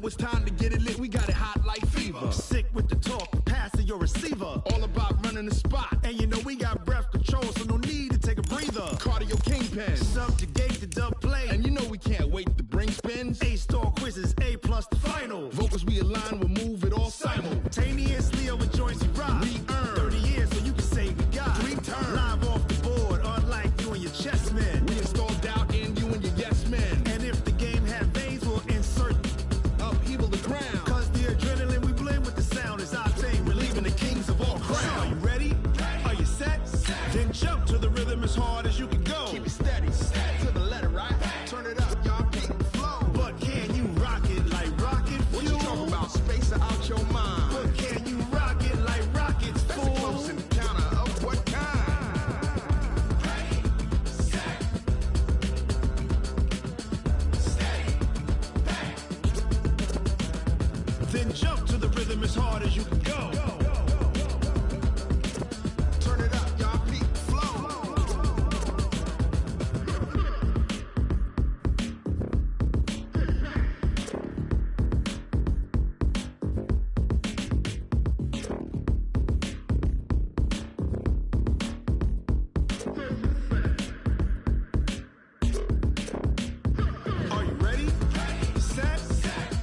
it's time to get it lit. We got it hot like fever. Sick with the talk, passing your receiver. All about running the spot. And you know we got breath control, so no need to take a breather. Cardio kingpin. Subjugate the dub play. And you know we can't wait to bring spins. A-star quizzes, A+ the final. Vocals we align, we'll move it all simultaneously over joints we rock. We earn 30 years so you can say we got 3 turns. Live off the board, unlike you and your chess men. We install doubt in you and your yes men. And if the game had veins, we'll insert upheaval the crown. Cause the adrenaline we blend with the sound is our thing. Relieving the kings of all crowns. Are you ready? Are you set? Then jump to the rhythm as hard as you can go. Keep it steady, to the letter, right? Turn it up, y'all, keep it flow. But can you rock it like rocket fuel? What you talking about? Space out your mind. But can you rock it like rockets, fool? That's a close encounter of what kind? Ready, set, steady, bang. Then jump to the rhythm as hard as you can go. Turn it up, y'all, keep it flow. Are you ready? Set,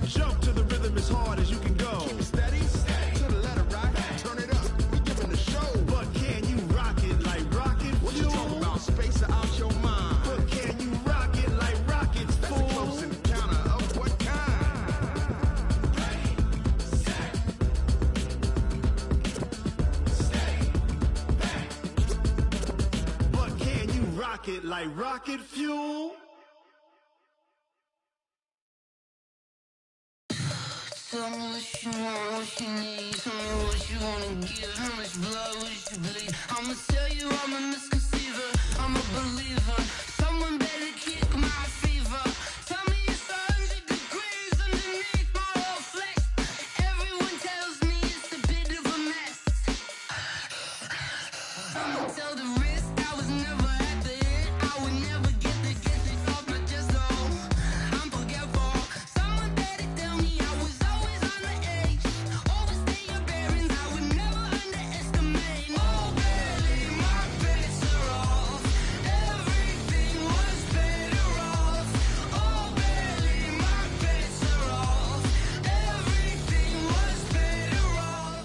jump to the rhythm as hard as you can go. Keep it steady, to the letter, right? Turn it up, we giving the show. But can you rock it like rocket What you fuel? talking about? Space out your mind. But can you rock it like rockets, That's a fool? close encounter of what kind? Ready, set, steady, bang. But can you rock it like rocket fuel? Tell me what you want, what you need. Tell me what you wanna give. How much blood would you bleed? I'ma tell you I'm a misconceiver. I'm a believer. Someone better kick my fever. Tell me it's 100 degrees underneath my whole flesh. Everyone tells me it's a bit of a mess. I'ma tell the risk I was never at the end. I would never get this off my chest though. I'm forgetful. Someone better tell me I was always on the edge. Overstay your bearings, I would never underestimate. Oh baby, my bets are off. Everything was better off. Oh baby, my bets are off. Everything was better off.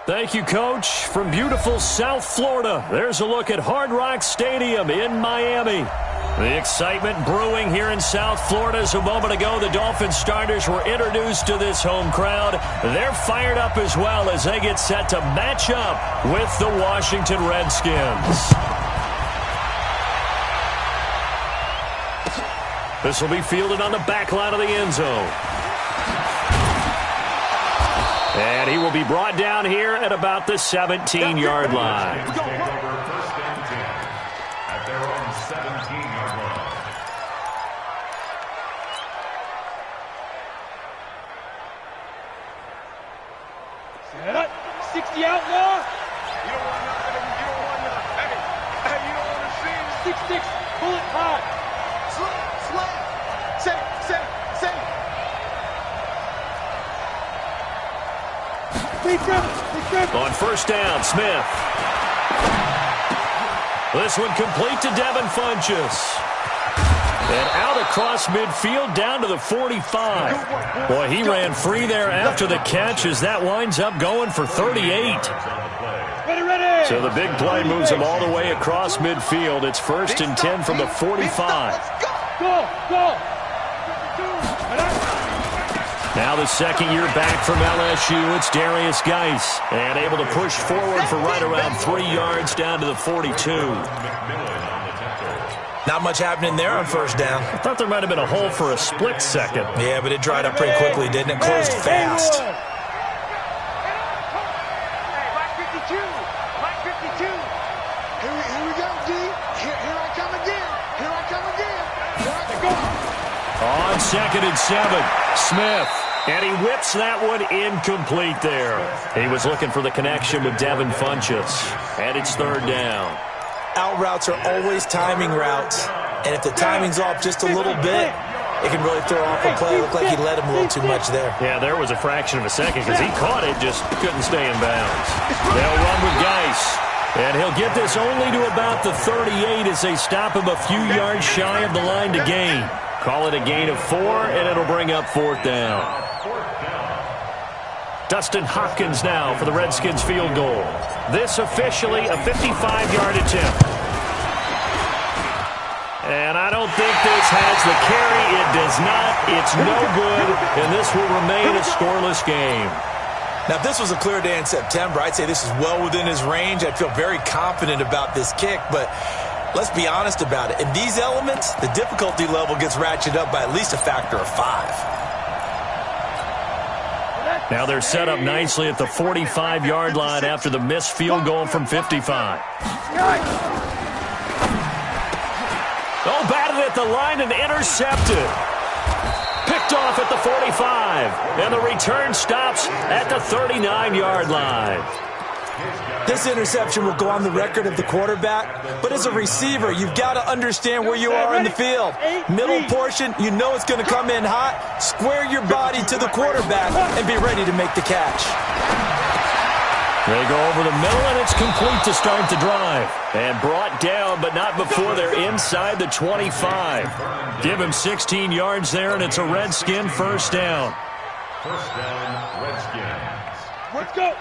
Thank you, Coach. From beautiful South Florida, there's a look at Hard Rock Stadium in Miami. The excitement brewing here in South Florida as a moment ago the Dolphins starters were introduced to this home crowd. They're fired up as well as they get set to match up with the Washington Redskins. This will be fielded on the back line of the end zone. And he will be brought down here at about the 17-yard line. Take over first and 10 at their own 17-yard line. Set up. 60 outlaw. You don't want nothing. You don't want nothing. Hey, you don't want to see it. 6-6. Bullet hot. Slap. Say. On first down, Smith. This one complete to Devin Funchess. And out across midfield down to the 45. Boy, he ran free there after the catch as that winds up going for 38. Ready. So the big play moves him all the way across midfield. It's first and 10 from the 45. Go. Now the second year back from LSU, it's Darius Geis. And able to push forward for right around 3 yards down to the 42. Not much happening there on first down. I thought there might have been a hole for a split second. Yeah, but it dried up pretty quickly, didn't it? Closed fast. Hey, Mike 52. Here we go, D. Here I come again. On second and 7, Smith. And he whips that one incomplete there. He was looking for the connection with Devin Funchess. And it's third down. Out routes are always timing routes. And if the timing's off just a little bit, it can really throw off a play. It looked like he let him a little too much there. Yeah, there was a fraction of a second because he caught it, just couldn't stay in bounds. They'll run with Geis. And he'll get this only to about the 38 as they stop him a few yards shy of the line to gain. Call it a gain of 4, and it'll bring up 4th down. Dustin Hopkins now for the Redskins field goal. This officially a 55-yard attempt. And I don't think this has the carry. It does not. It's no good, and this will remain a scoreless game. Now, if this was a clear day in September, I'd say this is well within his range. I'd feel very confident about this kick, but let's be honest about it. In these elements, the difficulty level gets ratcheted up by at least a factor of 5. Now they're set up nicely at the 45-yard line after the missed field goal from 55. Oh, batted at the line and intercepted. Picked off at the 45, and the return stops at the 39-yard line. This interception will go on the record of the quarterback, but as a receiver, you've got to understand where you are in the field. Middle portion, you know it's going to come in hot. Square your body to the quarterback and be ready to make the catch. They go over the middle, and it's complete to start the drive. And brought down, but not before they're inside the 25. Give him 16 yards there, and it's a Redskin first down. First down, Redskins. Let's go. 18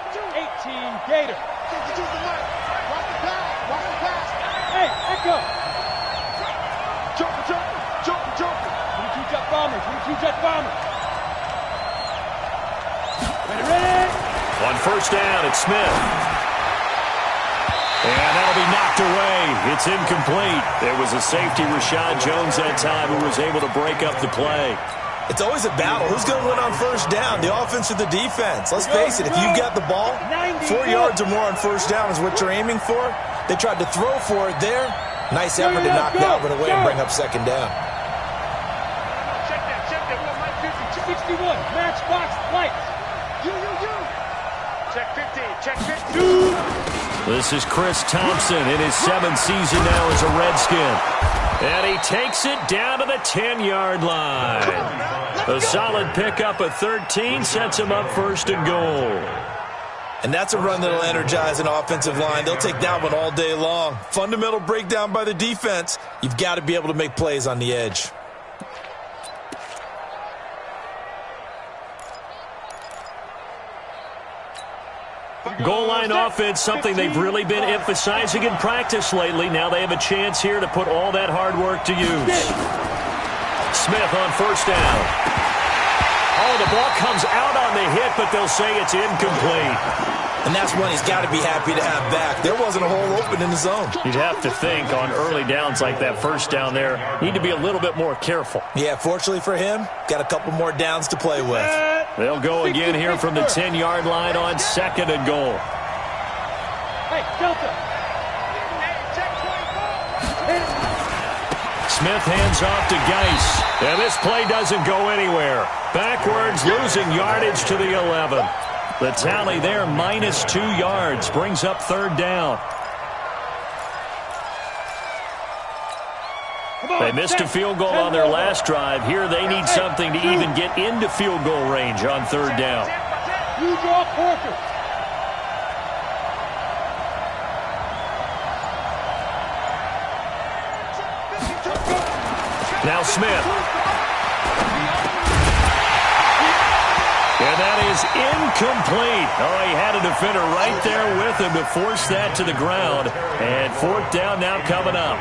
Gator. Hey, echo. Jump. 22 Jet Bombers. 22 Jet Bombers. Ready. On first down, it's Smith. And that'll be knocked away. It's incomplete. There was a safety, Rashad Jones, that time, who was able to break up the play. It's always a battle. Who's going to win on first down, the offense or the defense? Let's face it, if you've got the ball, 4 yards or more on first down is what you're aiming for. They tried to throw for it there. Nice effort to knock that one away and bring up second down. Check that. 61, matchbox lights. You. Check 15. This is Chris Thompson in his 7th season now as a Redskin. And he takes it down to the 10-yard line. A solid pickup of 13 sets him up first and goal. And that's a run that'll energize an offensive line. They'll take that one all day long. Fundamental breakdown by the defense. You've got to be able to make plays on the edge. Goal line offense, something they've really been emphasizing in practice lately. Now they have a chance here to put all that hard work to use. Smith on first down. Oh, the ball comes out on the hit, but they'll say it's incomplete. And that's one he's got to be happy to have back. There wasn't a hole open in the zone. You'd have to think on early downs like that first down there, need to be a little bit more careful. Yeah, fortunately for him, got a couple more downs to play with. They'll go again here from the 10-yard line on second and goal. Hey, Delta. Smith hands off to Geis. And this play doesn't go anywhere. Backwards, losing yardage to the 11. The tally there, -2 yards, brings up third down. They missed a field goal on their last drive. Here they need something to even get into field goal range on third down. You draw Porter. Now Smith. And that is incomplete. Oh, he had a defender right there with him to force that to the ground. And fourth down now coming up.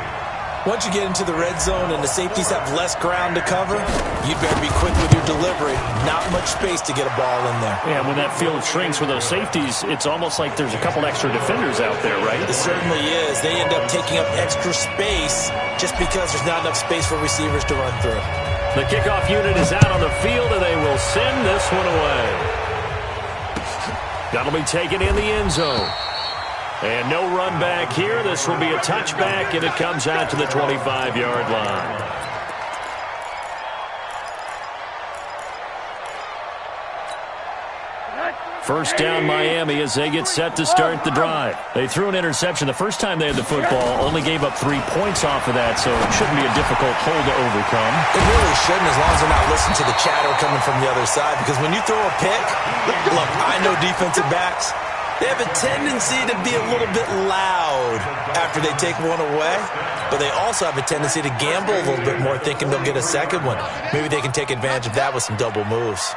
Once you get into the red zone and the safeties have less ground to cover, you'd better be quick with your delivery. Not much space to get a ball in there. Yeah, when that field shrinks with those safeties, it's almost like there's a couple extra defenders out there, right? It certainly is. They end up taking up extra space just because there's not enough space for receivers to run through. The kickoff unit is out on the field, and they will send this one away. That'll be taken in the end zone. And no run back here. This will be a touchback, and it comes out to the 25-yard line. First down Miami as they get set to start the drive. They threw an interception the first time they had the football, only gave up 3 points off of that, so it shouldn't be a difficult hole to overcome. It really shouldn't, as long as they're not listening to the chatter coming from the other side, because when you throw a pick, look, I know defensive backs, they have a tendency to be a little bit loud after they take one away, but they also have a tendency to gamble a little bit more, thinking they'll get a second one. Maybe they can take advantage of that with some double moves.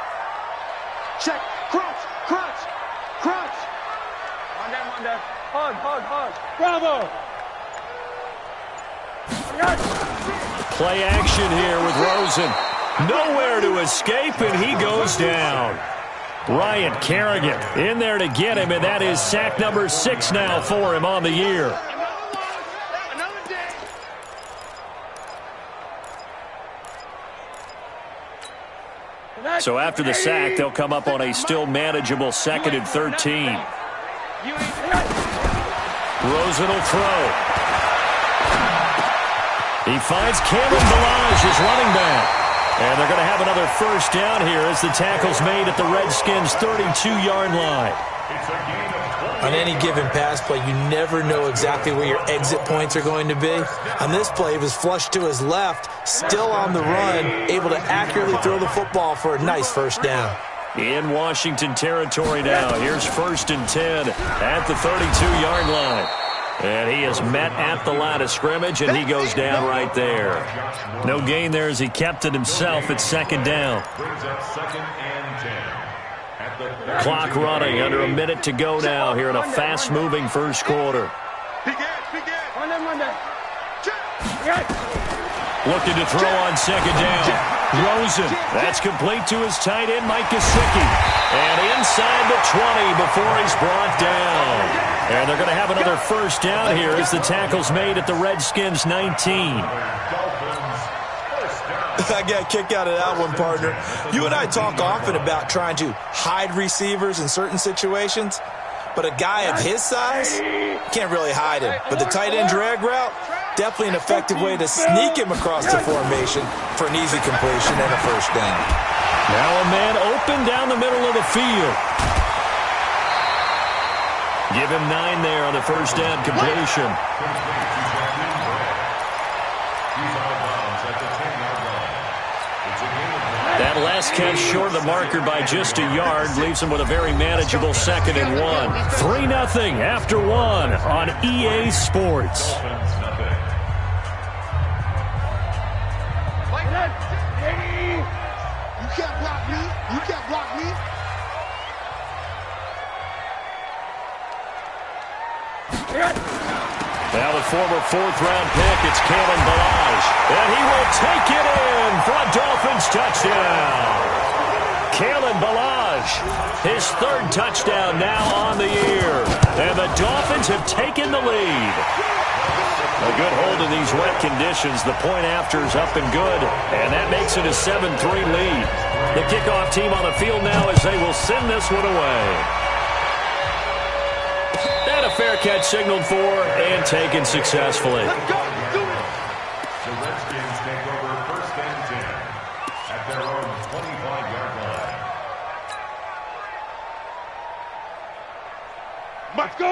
Check. Crunch. Crunch. Crunch. Monday. Hug. Bravo. Play action here with Rosen. Nowhere to escape, and he goes down. Ryan Kerrigan in there to get him, and that is sack number 6 now for him on the year. So after the sack, they'll come up on a still manageable 2nd and 13. Rosen will throw. He finds Cameron Balaj, his running back. And they're going to have another first down here as the tackle's made at the Redskins' 32-yard line. On any given pass play, you never know exactly where your exit points are going to be. On this play, he was flushed to his left, still on the run, able to accurately throw the football for a nice first down. In Washington territory now, here's 1st and 10 at the 32-yard line. And he is met at the line of scrimmage, and he goes down right there. No gain there as he kept it himself at 2nd down. Clock running, under a minute to go now here in a fast-moving first quarter. Looking to throw on 2nd down. Rosen, that's complete to his tight end, Mike Gesicki. And inside the 20 before he's brought down. And they're going to have another first down here as the tackle's made at the Redskins' 19. I got a kick out of that one, partner. You and I talk often about trying to hide receivers in certain situations, but a guy of his size can't really hide him. But the tight end drag route, definitely an effective way to sneak him across the formation for an easy completion and a first down. Now a man open down the middle of the field. Give him 9 there on the first down completion. That last catch short of the marker by just a yard leaves him with a very manageable 2nd and 1. 3-0 after 1 on EA Sports. You can't block me. You can't block me. Now the former 4th-round pick, it's Cameron Balaj. And he will take it in for a Dolphins touchdown. Cameron Balaj, his 3rd touchdown now on the year. And the Dolphins have taken the lead. A good hold in these wet conditions. The point after is up and good. And that makes it a 7-3 lead. The kickoff team on the field now as they will send this one away. And a fair catch signaled for and taken successfully. The Redskins take over 1st and 10 at their own 25-yard line.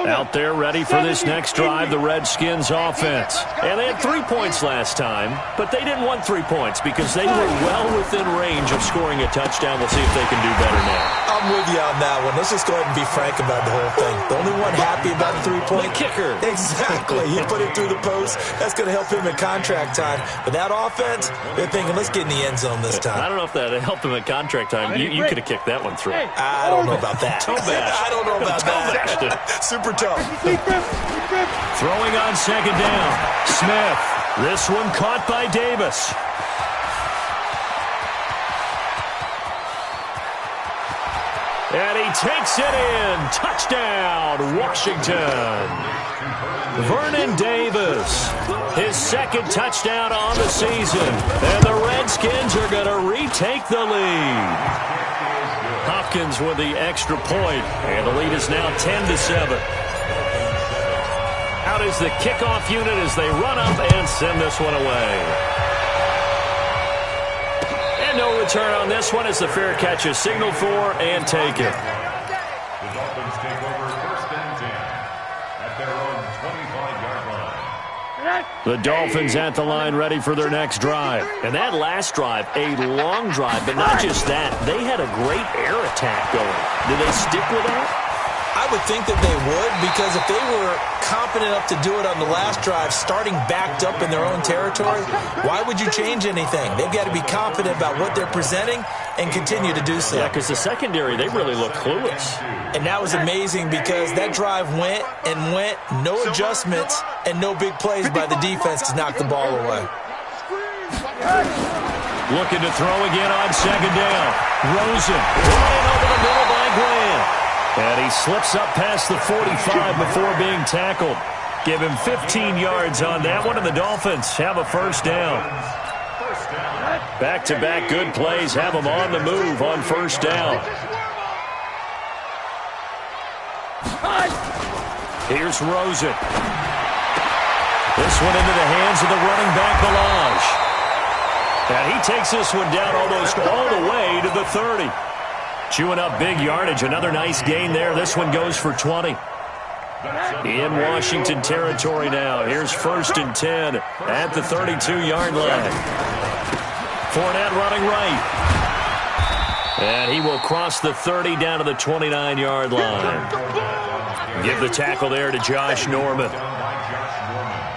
Out there ready for this next drive, the Redskins offense. And they had 3 points last time, but they didn't want 3 points because they were well within range of scoring a touchdown. We'll see if they can do better now. I'm with you on that one. Let's just go ahead and be frank about the whole thing. The only one happy about the 3-point kicker. Exactly. He put it through the post. That's going to help him in contract time. But that offense, they're thinking, let's get in the end zone this time. I don't know if that helped him at contract time. You could have kicked that one through. I don't know about that. I don't know about that. Super tough. Throwing on 2nd down. Smith. This one caught by Davis. And he takes it in. Touchdown, Washington. Vernon Davis, his 2nd touchdown on the season. And the Redskins are going to retake the lead. Hopkins with the extra point, and the lead is now 10-7. Out is the kickoff unit as they run up and send this one away. And no return on this one as the fair catch is signaled for and taken. The Dolphins at the line ready for their next drive. And that last drive, a long drive, but not just that. They had a great air attack going. Did they stick with that? I would think that they would, because if they were competent enough to do it on the last drive, starting backed up in their own territory, why would you change anything? They've got to be confident about what they're presenting and continue to do so. Yeah, because the secondary, they really look clueless. And that was amazing because that drive went and went, no adjustments, and no big plays by the defense to knock the ball away. Looking to throw again on second down. Rosen running over the middle by Graham. And he slips up past the 45 before being tackled. Give him 15 yards on that one, and the Dolphins have a first down. Back-to-back good plays have them on the move on first down. Here's Rosen. This one into the hands of the running back, Balaj. And he takes this one down almost all the way to the 30. Chewing up big yardage. Another nice gain there. This one goes for 20. In Washington territory now. Here's 1st and 10 at the 32-yard line. Fournette running right. And he will cross the 30 down to the 29-yard line. Give the tackle there to Josh Norman.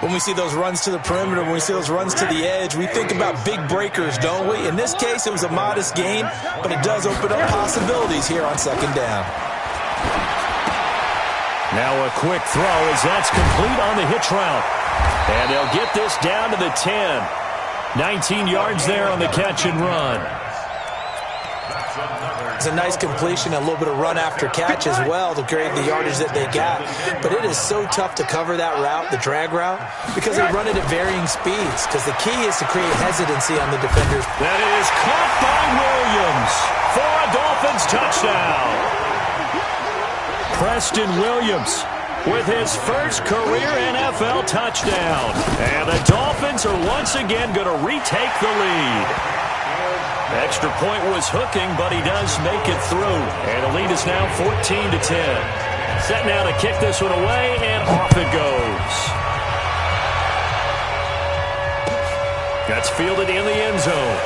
When we see those runs to the perimeter, when we see those runs to the edge, we think about big breakers, don't we? In this case, it was a modest gain, but it does open up possibilities here on second down. Now a quick throw as that's complete on the hitch route. And they'll get this down to the 10. 19 yards there on the catch and run. It's a nice completion, a little bit of run after catch as well to create the yardage that they got. But it is so tough to cover that route, the drag route, because they run it at varying speeds. Because the key is to create hesitancy on the defenders. That is caught by Williams for a Dolphins touchdown. Preston Williams with his first career NFL touchdown. And the Dolphins are once again going to retake the lead. Extra point was hooking, but he does make it through. And the lead is now 14-10. Set now to kick this one away, and off it goes. That's fielded in the end zone.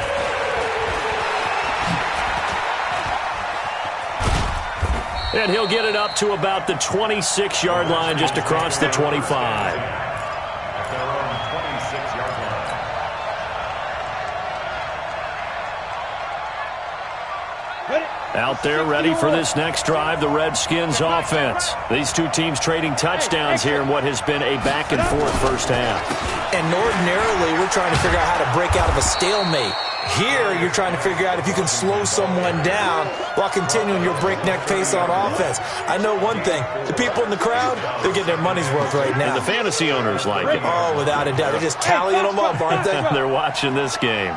And he'll get it up to about the 26-yard line, just across the 25. Out there ready for this next drive, the Redskins offense. These two teams trading touchdowns here in what has been a back-and-forth first half. And ordinarily, we're trying to figure out how to break out of a stalemate. Here, you're trying to figure out if you can slow someone down while continuing your breakneck pace on offense. I know one thing. The people in the crowd, they're getting their money's worth right now. And the fantasy owners like it. Oh, without a doubt. They're just tallying them up, aren't they? They're watching this game.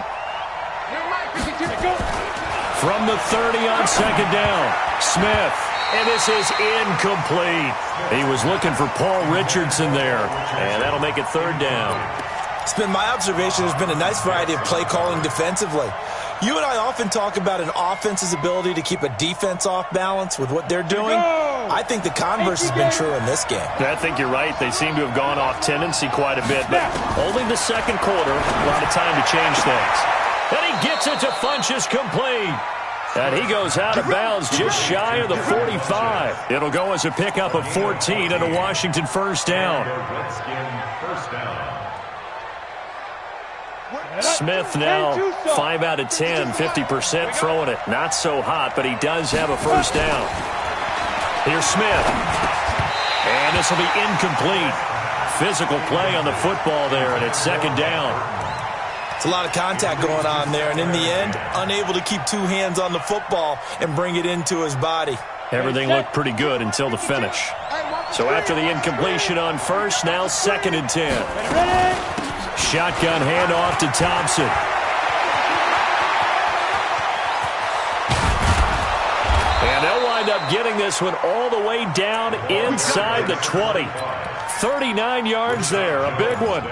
From the 30 on second down, Smith. And this is incomplete. He was looking for Paul Richardson there. And that'll make it third down. It's been my observation there's been a nice variety of play calling defensively. You and I often talk about an offense's ability to keep a defense off balance with what they're doing. I think the converse has been true in this game. I think you're right. They seem to have gone off tendency quite a bit. But only the second quarter, a lot of time to change things. And he gets it to Funchess complete. And he goes out of bounds just shy of the 45. It'll go as a pickup of 14 and a Washington first down. Smith now 5 out of 10, 50% throwing it. Not so hot, but he does have a first down. Here's Smith. And this will be incomplete. Physical play on the football there, and it's second down. It's a lot of contact going on there, and in the end, unable to keep two hands on the football and bring it into his body. Everything looked pretty good until the finish. So after the incompletion on first, now 2nd and 10. Shotgun handoff to Thompson. And they'll wind up getting this one all the way down inside the 20. 39 yards there, a big one.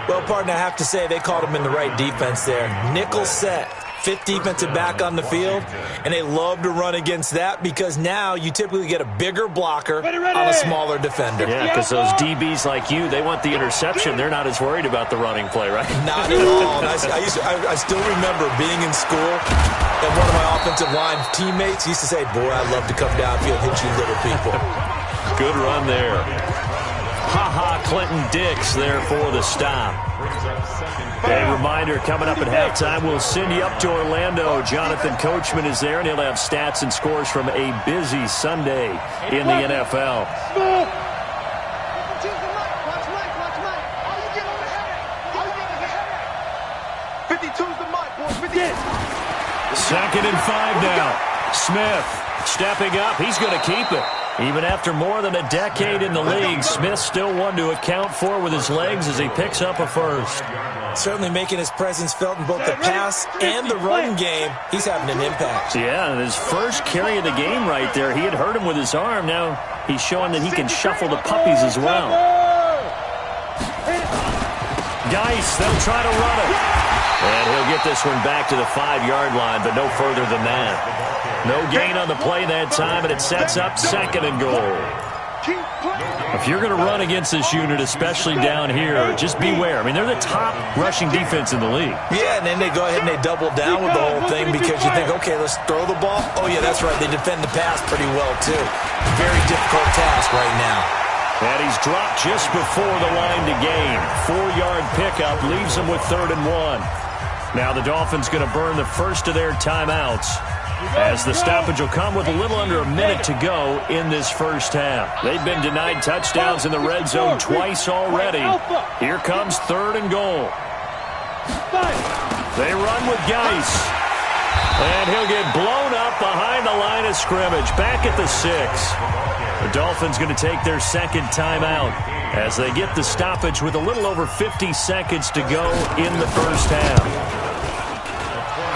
Well, partner, I have to say they called him in the right defense there. Nickel set, fifth defensive back on the field, and they love to run against that because now you typically get a bigger blocker on a smaller defender. Yeah, because those DBs like you, they want the interception. They're not as worried about the running play, right? Not at all. And I still remember being in school, and one of my offensive line teammates used to say, boy, I'd love to come downfield and hit you little people. Good run there. Ha-ha, Clinton Dix there for the stop. A reminder, coming up at halftime, we'll send you up to Orlando. Jonathan Coachman is there, and he'll have stats and scores from a busy Sunday in the NFL. Second and 5 now. Smith stepping up. He's going to keep it. Even after more than a decade in the league, Smith still one to account for with his legs as he picks up a first. Certainly making his presence felt in both the pass and the run game. He's having an impact. Yeah, and his first carry of the game right there, he had hurt him with his arm. Now he's showing that he can shuffle the puppies as well. Geis, they'll try to run it. And he'll get this one back to the 5-yard line, but no further than that. No gain on the play that time, and it sets up second and goal. If you're going to run against this unit, especially down here, just beware. I mean, they're the top rushing defense in the league. Yeah, and then they go ahead and they double down with the whole thing because you think, okay, let's throw the ball. Oh, yeah, that's right. They defend the pass pretty well, too. Very difficult task right now. And he's dropped just before the line to gain. 4-yard pickup leaves him with 3rd and 1. Now the Dolphins going to burn the first of their timeouts as the stoppage will come with a little under a minute to go in this first half. They've been denied touchdowns in the red zone twice already. Here comes 3rd and goal. They run with Geis. And he'll get blown up behind the line of scrimmage. Back at the 6. The Dolphins going to take their second timeout as they get the stoppage with a little over 50 seconds to go in the first half.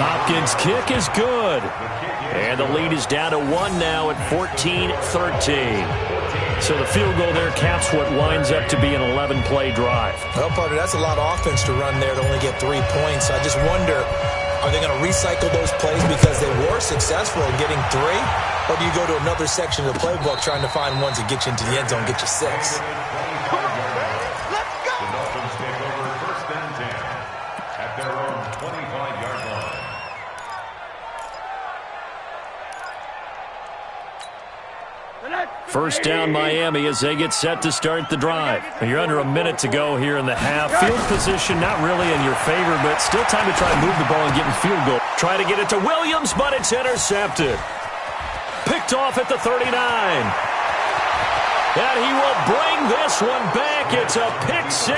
Hopkins' kick is good. And the lead is down to 1 now at 14-13. So the field goal there caps what winds up to be an 11-play drive. Well, partner, that's a lot of offense to run there to only get 3 points. I just wonder, are they going to recycle those plays because they were successful in getting 3? Or do you go to another section of the playbook trying to find ones that get you into the end zone, get you 6? First down Miami as they get set to start the drive. You're under a minute to go here in the half. Field position not really in your favor, but still time to try and move the ball and get in field goal. Try to get it to Williams, but it's intercepted. Picked off at the 39. And he will bring this one back. It's a pick 6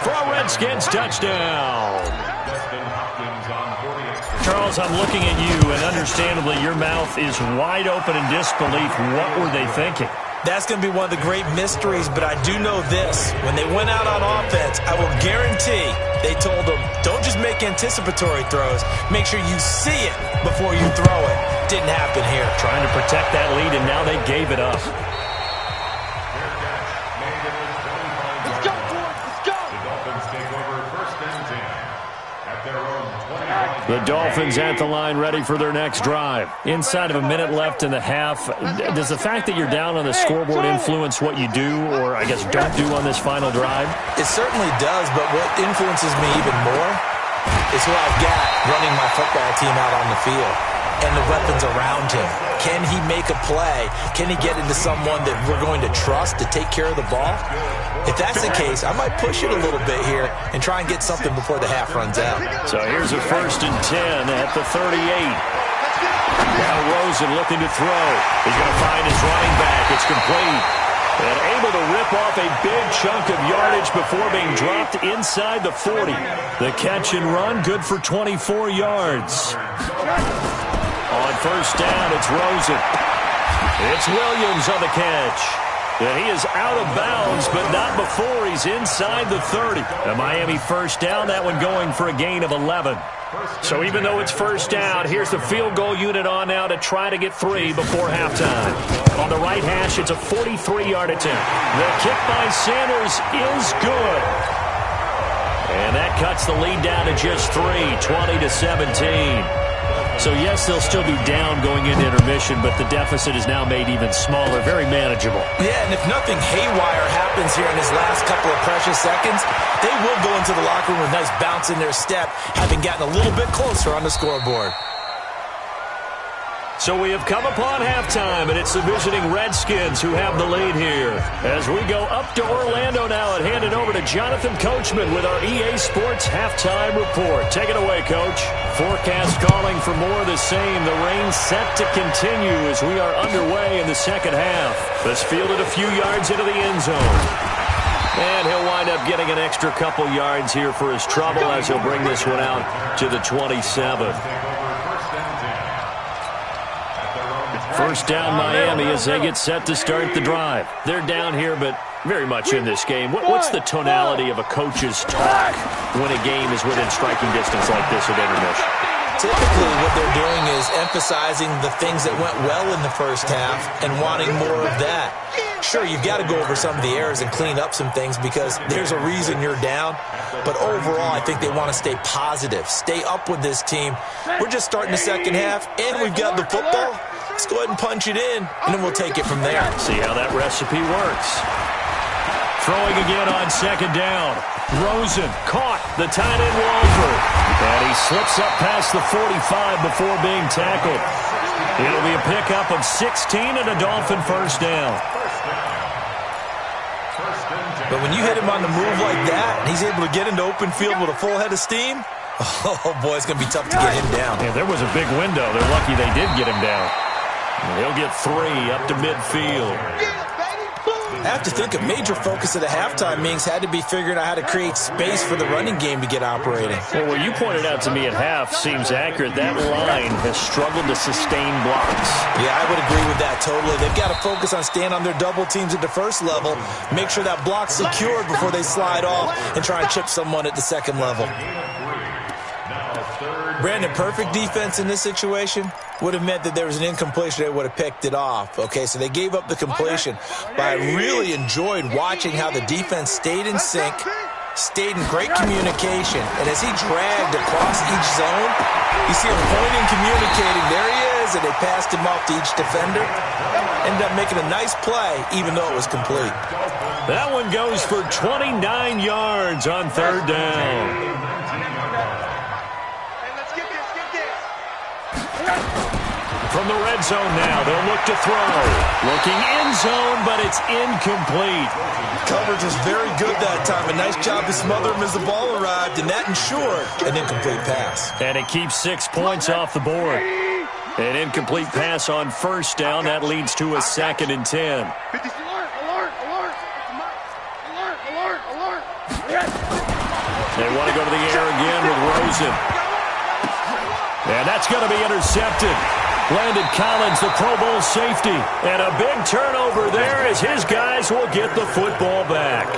for a Redskins touchdown. Charles, I'm looking at you, and understandably your mouth is wide open in disbelief. What were they thinking? That's going to be one of the great mysteries, but I do know this. When they went out on offense, I will guarantee they told them, don't just make anticipatory throws. Make sure you see it before you throw it. Didn't happen here. Trying to protect that lead, and now they gave it up. Let's go, boys. Let's go. The Dolphins take over 1st and 10 at their own 25. The Dolphins at the line ready for their next drive. Inside of a minute left in the half, does the fact that you're down on the scoreboard influence what you do or, I guess, don't do on this final drive? It certainly does, but what influences me even more is who I've got running my football team out on the field and the weapons around him. Can he make a play? Can he get into someone that we're going to trust to take care of the ball? If that's the case, I might push it a little bit here and try and get something before the half runs out. So here's a 1st and 10 at the 38. Now Rosen looking to throw. He's going to find his running back. It's complete. And able to rip off a big chunk of yardage before being dropped inside the 40. The catch and run, good for 24 yards. On 1st down, it's Rosen. It's Williams on the catch. And he is out of bounds, but not before he's inside the 30. The Miami 1st down, that one going for a gain of 11. So even though it's 1st down, here's the field goal unit on now to try to get 3 before halftime. On the right hash, it's a 43-yard attempt. The kick by Sanders is good. And that cuts the lead down to just 3, 20-17. So, yes, they'll still be down going into intermission, but the deficit is now made even smaller, very manageable. Yeah, and if nothing haywire happens here in his last couple of precious seconds, they will go into the locker room with a nice bounce in their step, having gotten a little bit closer on the scoreboard. So we have come upon halftime, and it's the visiting Redskins who have the lead here. As we go up to Orlando now and hand it over to Jonathan Coachman with our EA Sports Halftime Report. Take it away, Coach. Forecast calling for more of the same. The rain set to continue as we are underway in the second half. Let's field it a few yards into the end zone. And he'll wind up getting an extra couple yards here for his trouble as he'll bring this one out to the 27. First down Miami as they get set to start the drive. They're down here, but very much in this game. What's the tonality of a coach's talk when a game is within striking distance like this at intermission? Typically, what they're doing is emphasizing the things that went well in the first half and wanting more of that. Sure, you've got to go over some of the errors and clean up some things because there's a reason you're down. But overall, I think they want to stay positive, stay up with this team. We're just starting the second half, and we've got the football. Let's go ahead and punch it in, and then we'll take it from there. See how that recipe works. Throwing again on second down. Rosen caught the tight end Walford. And he slips up past the 45 before being tackled. It'll be a pickup of 16 and a Dolphin first down. But when you hit him on the move like that, and he's able to get into open field with a full head of steam, oh boy, it's going to be tough to get him down. Yeah, there was a big window. They're lucky they did get him down. He'll get 3 up to midfield. I have to think a major focus of the halftime meetings had to be figuring out how to create space for the running game to get operating. Well, what you pointed out to me at half seems accurate. That line has struggled to sustain blocks. Yeah, I would agree with that totally. They've got to focus on staying on their double teams at the first level, make sure that block's secured before they slide off and try and chip someone at the second level. Brandon, perfect defense in this situation would have meant that there was an incompletion. They would have picked it off. Okay, so they gave up the completion. But I really enjoyed watching how the defense stayed in sync, stayed in great communication. And as he dragged across each zone, you see him pointing, communicating. There he is, and they passed him off to each defender. Ended up making a nice play, even though it was complete. That one goes for 29 yards on third down. From the red zone now, they'll look to throw. Looking end zone, but it's incomplete. Coverage was very good that time. A nice job to smother him as the ball arrived, and that ensured an incomplete pass. And it keeps 6 points off the board. An incomplete pass on first down. That leads to a 2nd and 10. They want to go to the air again with Rosen. And that's going to be intercepted. Landon Collins, the Pro Bowl safety. And a big turnover there as his guys will get the football back.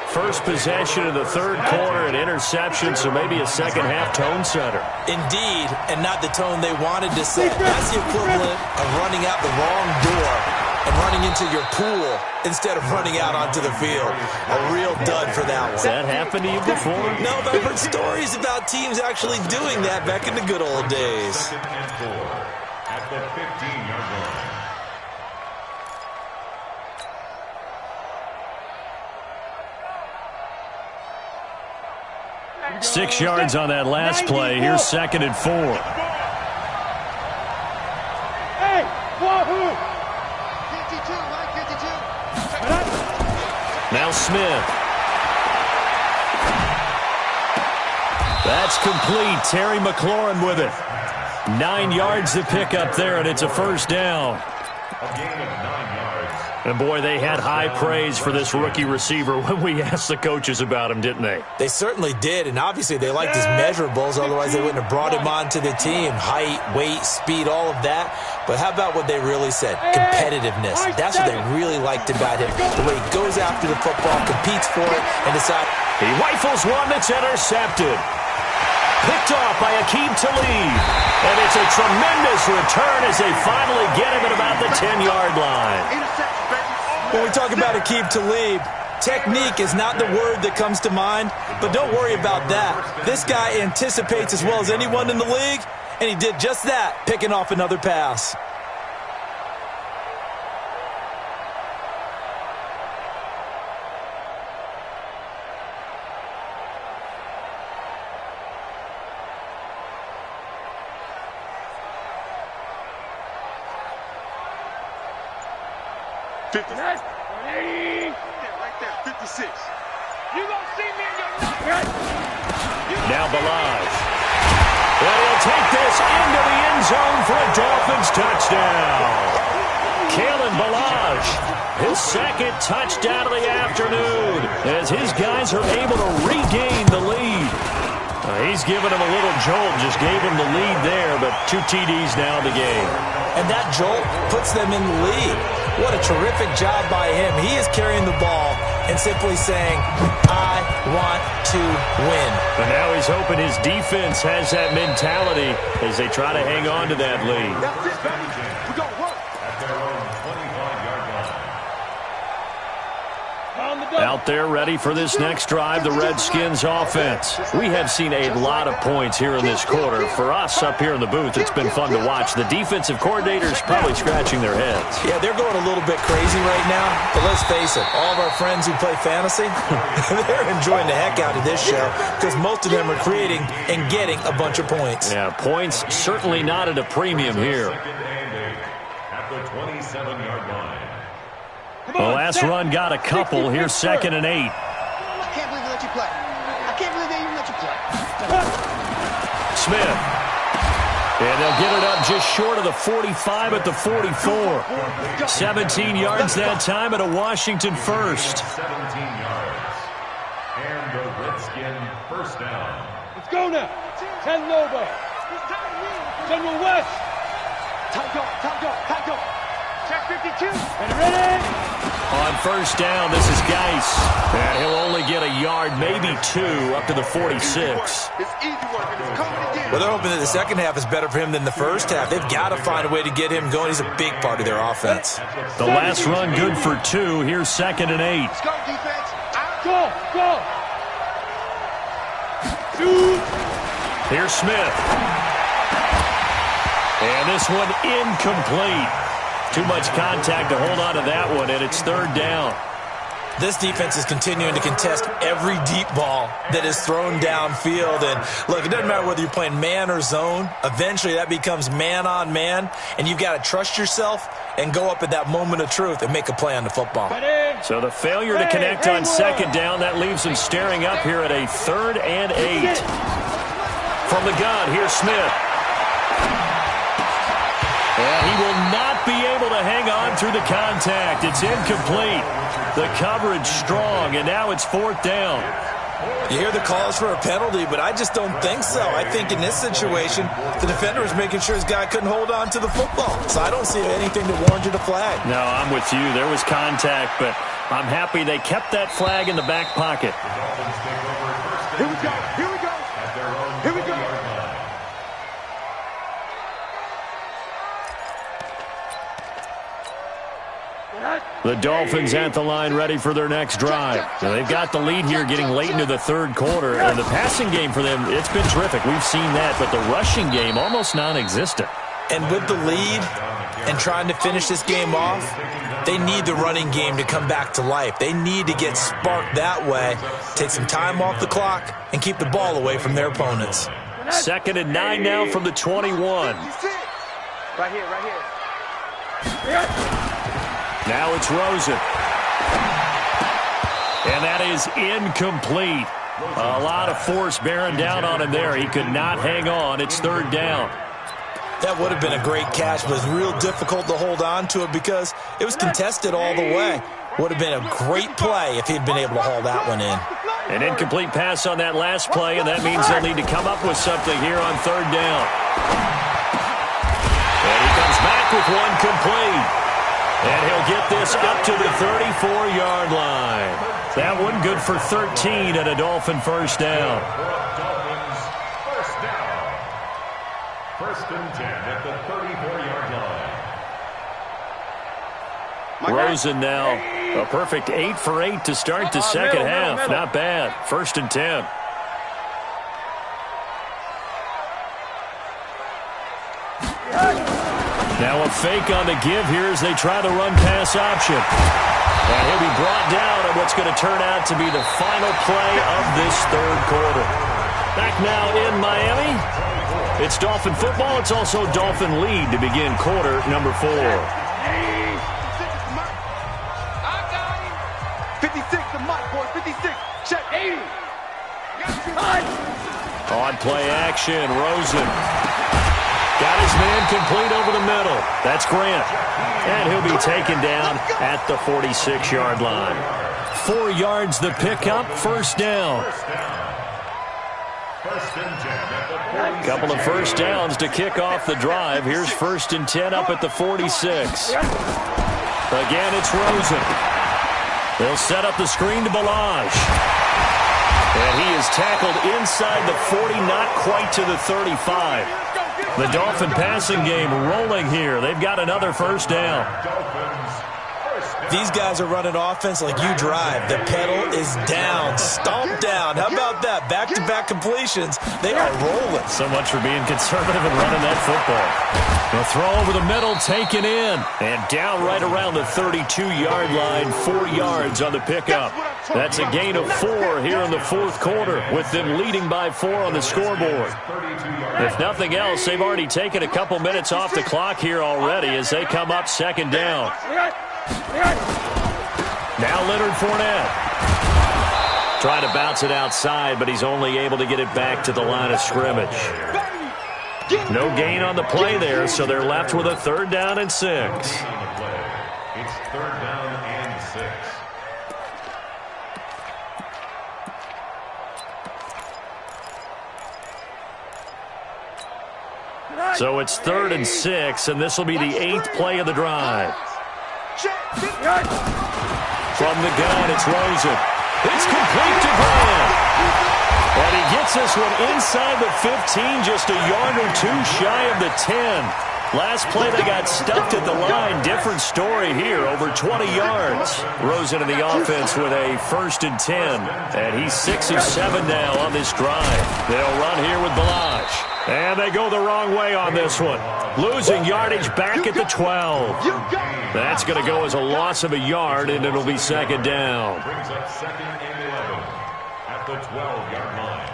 First possession of the third quarter, an interception, so maybe a second-half tone setter. Indeed, and not the tone they wanted to set. That's the equivalent of running out the wrong door and running into your pool instead of running out onto the field. A real dud for that one. Has that happened to you before? No, but I've heard stories about teams actually doing that back in the good old days. At the 15-yard line. 6 yards on that last play. Here's 2nd and 4. Hey, wahoo! 52, Mike, 52. Now Smith. That's complete. Terry McLaurin with it. 9 yards to pick up there, and it's a first down. A gain of 9 yards. And, boy, they had high praise for this rookie receiver when we asked the coaches about him, didn't they? They certainly did, and obviously they liked his measurables. Otherwise, they wouldn't have brought him onto the team. Height, weight, speed, all of that. But how about what they really said? Competitiveness. That's what they really liked about him. The way he goes after the football, competes for it, and decides. He rifles one that's intercepted. Picked off by Aqib Talib. And it's a tremendous return as they finally get him at about the 10-yard line. When we talk about Aqib Talib, Technique is not the word that comes to mind, but don't worry about that. This guy anticipates as well as anyone in the league, and he did just that, picking off another pass. Now Balaj. And he'll take this into the end zone for a Dolphins touchdown. Kalen Balaj, his second touchdown of the afternoon, as his guys are able to regain the lead. He's giving him a little jolt, just gave him the lead there, but 2 TDs now in the game. And that jolt puts them in the lead. What a terrific job by him. He is carrying the ball and simply saying, I want to win. But now he's hoping his defense has that mentality as they try to hang on to that lead. That's it, baby. We're going to work. At their own 25-yard line. Out there ready for this next drive, the Redskins offense. We have seen a lot of points here in this quarter. For us up here in the booth, it's been fun to watch. The defensive coordinators probably scratching their heads. Yeah, they're going a little bit crazy right now, but let's face it, all of our friends who play fantasy, they're enjoying the heck out of this show because most of them are creating and getting a bunch of points. Yeah, points certainly not at a premium here. Second and 8 at the 27-yard line. The last run got a couple. Here's 2nd and 8. I can't believe they let you play. I can't believe they even let you play. Smith. And they'll get it up just short of the 45 at the 44. 17 yards that time at a Washington first. 17 yards. And the Redskin first down. Let's go now. 10 Nova. General West. Time go. Check 52. And ready. On first down, this is Geis. And he'll only get a yard, maybe 2, up to the 46. It's easy work, and it's coming again. Well, they're hoping that the second half is better for him than the first half. They've got to find a way to get him going. He's a big part of their offense. The last run good for 2. Here's 2nd and 8. Let's go, defense. Go. Shoot. Here's Smith. And this one incomplete. Too much contact to hold on to that one, and it's 3rd down. This defense is continuing to contest every deep ball that is thrown downfield. And look, it doesn't matter whether you're playing man or zone. Eventually, that becomes man on man, and you've got to trust yourself and go up at that moment of truth and make a play on the football. So the failure to connect on 2nd down, that leaves him staring up here at a 3rd and 8. From the gun, here's Smith. And he will not be able to hang on through the contact. It's incomplete. The coverage strong, and now it's 4th down. You hear the calls for a penalty, but I just don't think so. I think in this situation, the defender was making sure his guy couldn't hold on to the football. So I don't see anything that warranted a flag. No, I'm with you. There was contact, but I'm happy they kept that flag in the back pocket. Here we go. The Dolphins at the line ready for their next drive. Now, they've got the lead here getting late into the 3rd quarter, and the passing game for them, it's been terrific. We've seen that, but the rushing game almost non-existent. And with the lead and trying to finish this game off, they need the running game to come back to life. They need to get sparked that way, take some time off the clock, and keep the ball away from their opponents. 2nd and 9 now from the 21. Right here. Now it's Rosen. And that is incomplete. A lot of force bearing down on him there. He could not hang on. It's 3rd down. That would have been a great catch, but it was real difficult to hold on to it because it was contested all the way. Would have been a great play if he'd been able to haul that one in. An incomplete pass on that last play, and that means they'll need to come up with something here on 3rd down. And he comes back with one complete. And he'll get this up to the 34-yard line. That one good for 13 and a Dolphin first down. Dolphins first down. 1st and 10 at the 34-yard line. Rosen now A perfect 8 for 8 to start the second half. Not bad. 1st and 10. Now a fake on the give here as they try the run-pass option. And he'll be brought down at what's going to turn out to be the final play of this third quarter. Back now in Miami. It's Dolphin football. It's also Dolphin lead to begin quarter number 4. 56 to Mike, boy. 56. Check. 80. On play action, Rosen. Got his man complete over the middle. That's Grant. And he'll be taken down at the 46-yard line. 4 yards the pickup, 1st down. Couple of first downs to kick off the drive. Here's 1st and 10 up at the 46. Again, it's Rosen. They'll set up the screen to Balazs. And he is tackled inside the 40, not quite to the 35. The Dolphin passing game rolling here. They've got another 1st down. These guys are running offense like you drive. The pedal is down, stomped down. How about that? Back-to-back completions. They are rolling. So much for being conservative and running that football. The throw over the middle, taken in. And down right around the 32-yard line, 4 yards on the pickup. That's a gain of 4 here in the 4th quarter, with them leading by 4 on the scoreboard. If nothing else, they've already taken a couple minutes off the clock here already as they come up 2nd down. Now Leonard Fournette. Trying to bounce it outside, but he's only able to get it back to the line of scrimmage. No gain on the play there, so they're left with a 3rd down and 6. It's 3rd down and 6. So it's 3rd and 6, and this will be the 8th play of the drive. From the gun, it's Rosen. It's complete to Grant. And he gets this one inside the 15, just a yard or 2 shy of the 10. Last play, they got stuffed at the line. Different story here, over 20 yards. Rosen in the offense with a 1st and 10. And he's 6 of 7 now on this drive. They'll run here with Balazs. And they go the wrong way on this one. Losing yardage back at the 12. That's going to go as a loss of a yard, and it'll be 2nd down. Brings up 2nd and 11 at the 12-yard line.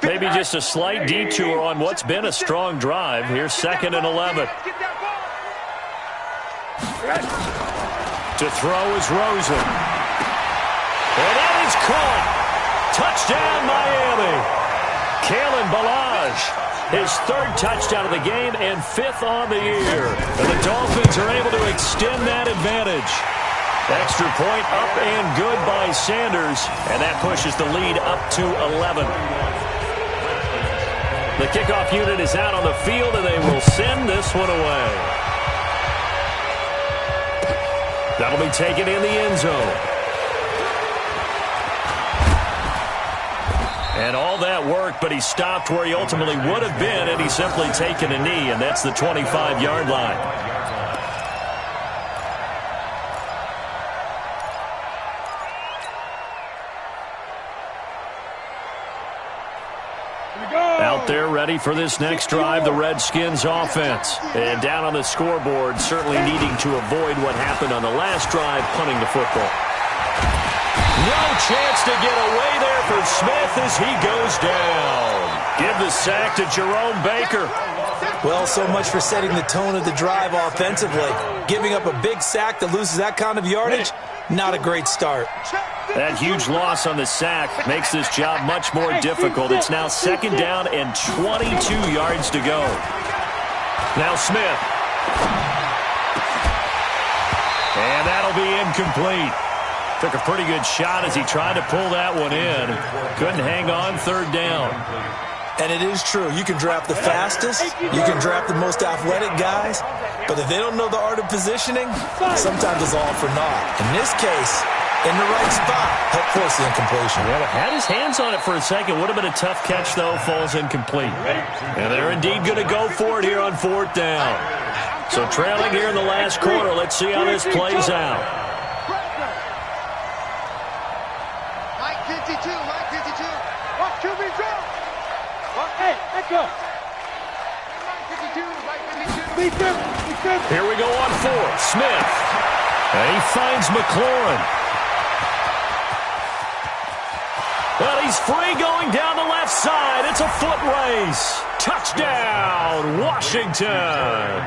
Maybe just a slight detour on what's been a strong drive. Here's 2nd and 11. To throw is Rosen. And that is caught. Touchdown, Miami. Kalen Balazs, his 3rd touchdown of the game and 5th on the year. And the Dolphins are able to extend that advantage. Extra point up and good by Sanders. And that pushes the lead up to 11. The kickoff unit is out on the field, and they will send this one away. That'll be taken in the end zone. And all that worked, but he stopped where he ultimately would have been, and he's simply taken a knee, and that's the 25-yard line. Out there ready for this next drive, the Redskins offense. And down on the scoreboard, certainly needing to avoid what happened on the last drive, punting the football. No chance to get away there for Smith as he goes down. Give the sack to Jerome Baker. Well, so much for setting the tone of the drive offensively. Giving up a big sack that loses that kind of yardage, not a great start. That huge loss on the sack makes this job much more difficult. It's now 2nd down and 22 yards to go. Now Smith. And that'll be incomplete. Took a pretty good shot as he tried to pull that one in. Couldn't hang on, 3rd down. And it is true. You can draft the fastest. You can draft the most athletic guys. But if they don't know the art of positioning, sometimes it's all for naught. In this case, in the right spot. Help force the incompletion. Well, had his hands on it for a second. Would have been a tough catch, though. Falls incomplete. And they're indeed going to go for it here on 4th down. So trailing here in the last quarter. Let's see how this plays out. Mike 52, Mike 52. Watch QB drop. Hey, let go. Mike 52, Mike 52. Be careful. Here we go on 4th. Smith. And he finds McLaurin. Well, he's free going down the left side. It's a foot race. Touchdown, Washington.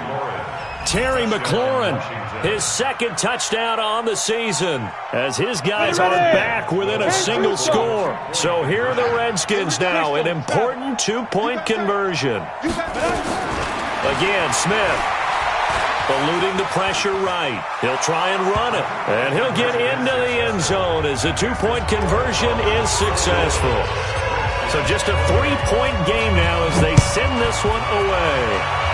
Terry McLaurin, his 2nd touchdown on the season, as his guys are back within a single score. So here are the Redskins now, an important 2-point conversion. Again, Smith. Eluding the pressure right. He'll try and run it. And he'll get into the end zone as the 2-point conversion is successful. So just a 3-point game now as they send this one away.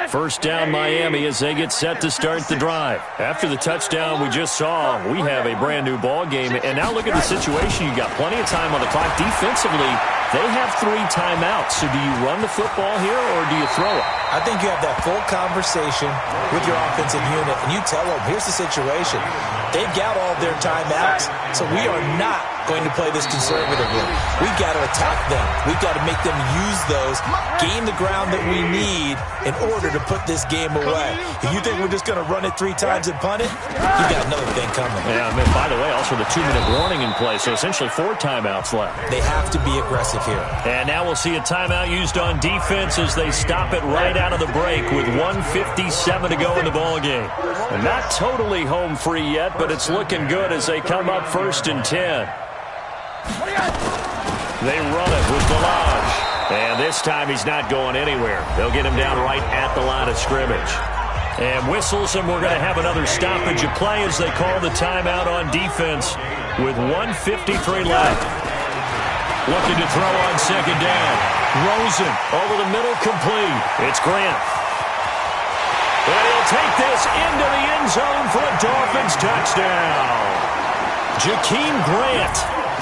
First down Miami as they get set to start the drive. After the touchdown we just saw, we have a brand new ball game. And now look at the situation. You got plenty of time on the clock. Defensively, they have 3 timeouts. So do you run the football here or do you throw it? I think you have that full conversation with your offensive unit, and you tell them, here's the situation. They've got all their timeouts, so we are not going to play this conservatively. We've got to attack them. We've got to make them use those, gain the ground that we need in order to put this game away. If you think we're just going to run it 3 times and punt it, you got another thing coming. Yeah, I mean, by the way, also the 2-minute warning in play, so essentially 4 timeouts left. They have to be aggressive here. And now we'll see a timeout used on defense as they stop it right out of the break with 1:57 to go in the ballgame. And not totally home free yet, but it's looking good as they come up 1st and 10. They run it with Delage. And this time he's not going anywhere. They'll get him down right at the line of scrimmage. And whistles, and we're going to have another stoppage of play as they call the timeout on defense with 1:53 left. Looking to throw on 2nd down. Rosen over the middle, complete. It's Grant. And he'll take this into the end zone for a Dolphins touchdown. Jakeem Grant,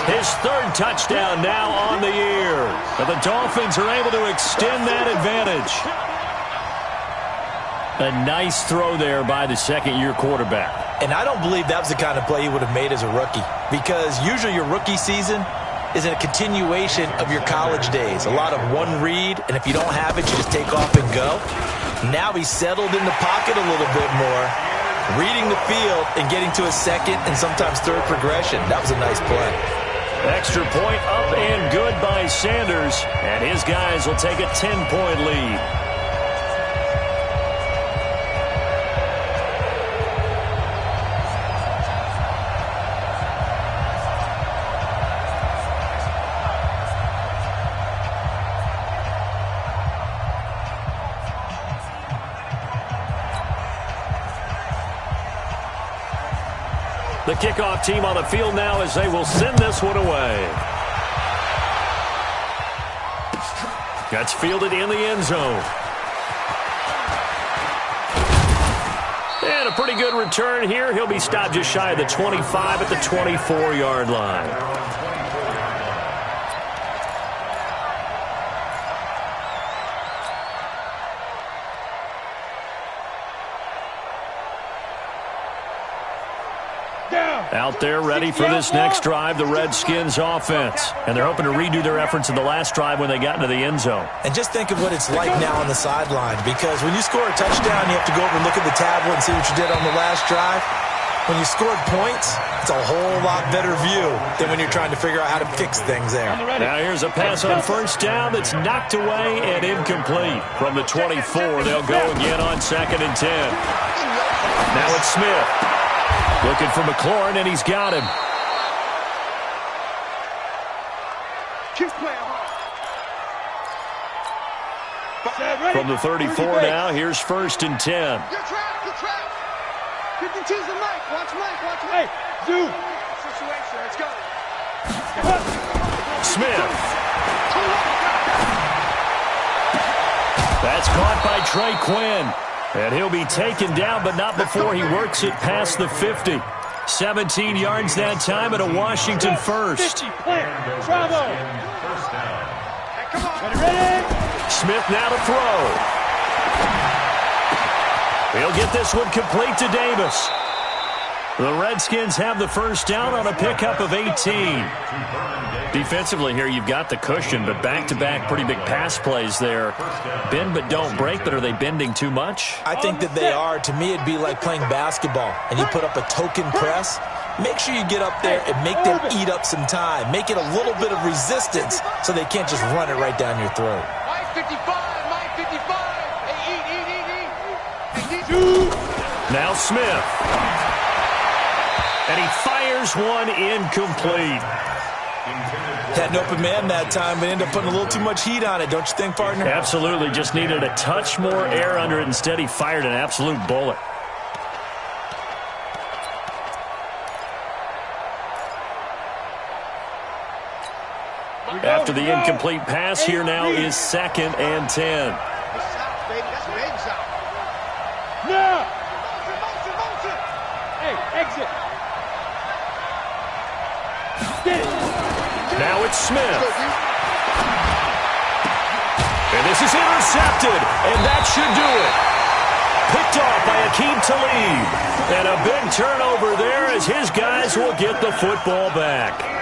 his 3rd touchdown now on the year. And the Dolphins are able to extend that advantage. A nice throw there by the 2nd-year quarterback. And I don't believe that was the kind of play he would have made as a rookie, because usually your rookie season is a continuation of your college days. A lot of one read, and if you don't have it, you just take off and go. Now he's settled in the pocket a little bit more, reading the field and getting to a 2nd and sometimes 3rd progression. That was a nice play. Extra point up and good by Sanders, and his guys will take a 10-point lead. The kickoff team on the field now as they will send this one away. That's fielded in the end zone. And a pretty good return here. He'll be stopped just shy of the 25 at the 24-yard line. Out there ready for this next drive, the Redskins offense. And they're hoping to redo their efforts in the last drive when they got into the end zone. And just think of what it's like now on the sideline, because when you score a touchdown, you have to go over and look at the tablet and see what you did on the last drive. When you scored points, it's a whole lot better view than when you're trying to figure out how to fix things there. Now here's a pass on 1st down that's knocked away and incomplete. From the 24, they'll go again on 2nd and 10. Now it's Smith. Looking for McLaurin, and he's got him. Keep playing hard. From the 34 now, here's 1st and 10. You're trapped. You're trapped. 52's the Mike. Watch Mike. Watch Mike. Hey, zoom. Situation. Let's go. Smith. That's caught by Trey Quinn. And he'll be taken down, but not before he works it past the 50. 17 yards that time at a Washington first. 50. Plant. Bravo. First down. Hey, come on. Ready? Smith now to throw. He'll get this one complete to Davis. The Redskins have the first down on a pickup of 18. Defensively here, you've got the cushion, but back-to-back pretty big pass plays there. Bend but don't break, but are they bending too much? I think that they are. To me, it'd be like playing basketball, and you put up a token press. Make sure you get up there and make them eat up some time. Make it a little bit of resistance so they can't just run it right down your throat. Mike 55. Mike 55. Hey, eat. Now Smith. And he fires one incomplete. Had an open man that time, but ended up putting a little too much heat on it, don't you think, partner? Absolutely. Just needed a touch more air under it. Instead, he fired an absolute bullet. After the incomplete pass, here now is 2nd and 10. Now. Motion. Hey, exit. Now it's Smith. And this is intercepted, and that should do it. Picked off by Akeem Talib. And a big turnover there as his guys will get the football back.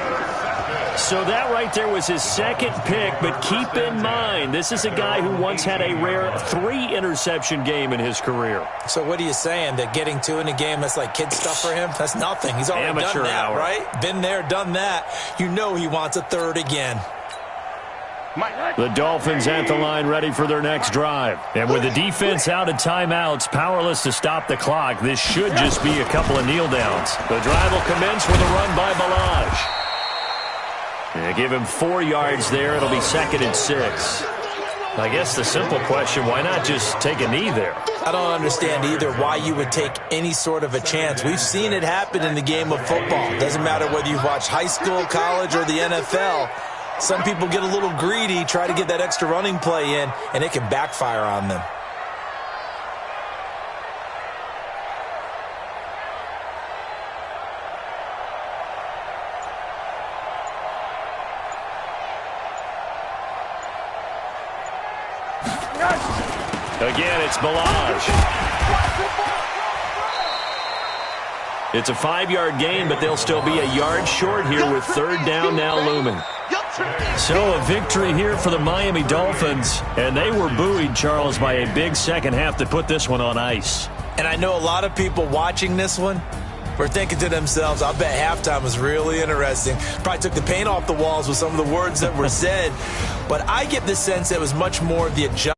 So that right there was his 2nd pick, but keep in mind, this is a guy who once had a rare 3-interception game in his career. So what are you saying, that getting 2 in a game, that's like kid stuff for him? That's nothing. He's already Amateur done that, hour. right? Been there, done that. You know he wants a 3rd again. The Dolphins at the line ready for their next drive. And with the defense out of timeouts, powerless to stop the clock, this should just be a couple of kneel downs. The drive will commence with a run by Balaj. They give him 4 yards there. It'll be 2nd and 6. I guess the simple question, why not just take a knee there? I don't understand either why you would take any sort of a chance. We've seen it happen in the game of football. Doesn't matter whether you watch high school, college, or the NFL. Some people get a little greedy, try to get that extra running play in, and it can backfire on them. Again, it's Balaj. It's a 5-yard gain, but they'll still be a yard short here with 3rd down now looming. So a victory here for the Miami Dolphins, and they were buoyed, Charles, by a big second half that put this one on ice. And I know a lot of people watching this one were thinking to themselves, I bet halftime was really interesting. Probably took the paint off the walls with some of the words that were said. But I get the sense that it was much more of the adjustment.